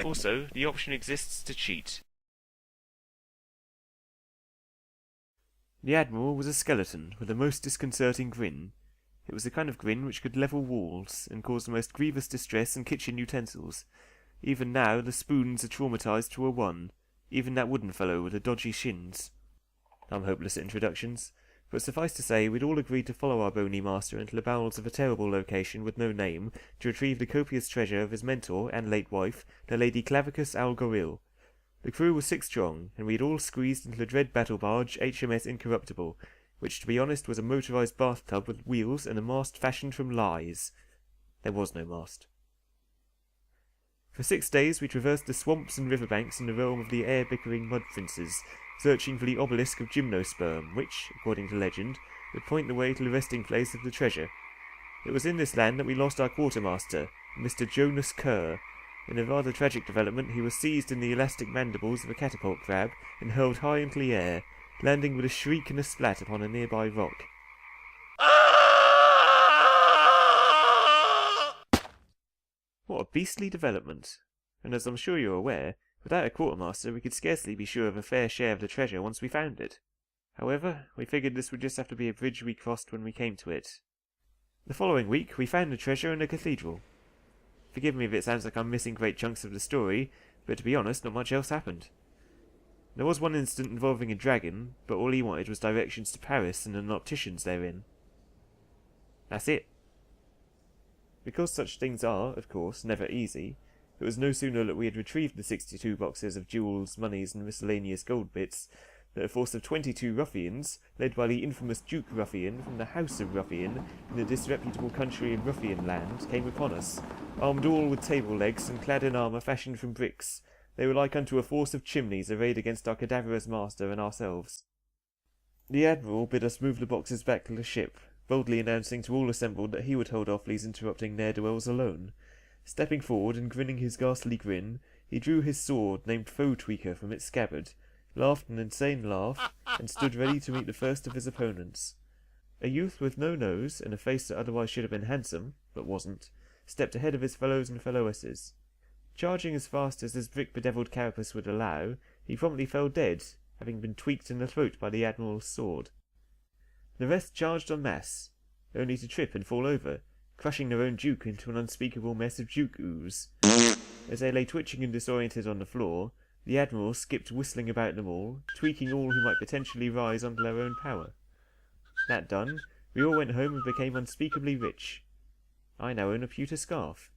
Also, the option exists to cheat. The Admiral was a skeleton with a most disconcerting grin. It was the kind of grin which could level walls and cause the most grievous distress in kitchen utensils. Even now the spoons are traumatised to a 1, even that wooden fellow with the dodgy shins. I'm hopeless at introductions, but suffice to say we'd all agreed to follow our bony master into the bowels of a terrible location with no name to retrieve the copious treasure of his mentor and late wife, the Lady Clavicus Al Ghoril. The crew was 6 strong, and we had all squeezed into the dread battle-barge HMS Incorruptible, which to be honest was a motorised bathtub with wheels and a mast fashioned from lies. There was no mast. For 6 days we traversed the swamps and riverbanks in the realm of the air-bickering mud princes, searching for the Obelisk of Gymnosperm, which, according to legend, would point the way to the resting place of the treasure. It was in this land that we lost our quartermaster, Mr. Jonas Kerr. In a rather tragic development, he was seized in the elastic mandibles of a catapult crab and hurled high into the air, landing with a shriek and a splat upon a nearby rock. What a beastly development! And as I'm sure you're aware, without a quartermaster we could scarcely be sure of a fair share of the treasure once we found it. However, we figured this would just have to be a bridge we crossed when we came to it. The following week we found the treasure in a cathedral. Forgive me if it sounds like I'm missing great chunks of the story, but to be honest, not much else happened. There was one incident involving a dragon, but all he wanted was directions to Paris and an optician's therein. That's it. Because such things are, of course, never easy, it was no sooner that we had retrieved the 62 boxes of jewels, monies, and miscellaneous gold bits, that a force of 22 ruffians, led by the infamous Duke Ruffian from the House of Ruffian in the disreputable country of Ruffian land, came upon us, armed all with table legs and clad in armour fashioned from bricks. They were like unto a force of chimneys arrayed against our cadaverous master and ourselves. The Admiral bid us move the boxes back to the ship, boldly announcing to all assembled that he would hold off these interrupting ne'er-do-wells alone. Stepping forward and grinning his ghastly grin, he drew his sword, named Foe Tweaker, from its scabbard, laughed an insane laugh, and stood ready to meet the first of his opponents. A youth with no nose, and a face that otherwise should have been handsome, but wasn't, stepped ahead of his fellows and fellowesses. Charging as fast as his brick-bedevilled carapace would allow, he promptly fell dead, having been tweaked in the throat by the Admiral's sword. The rest charged en masse, only to trip and fall over, crushing their own Duke into an unspeakable mess of Duke ooze. As they lay twitching and disoriented on the floor, the Admiral skipped whistling about them all, tweaking all who might potentially rise under their own power. That done, we all went home and became unspeakably rich. I now own a pewter scarf.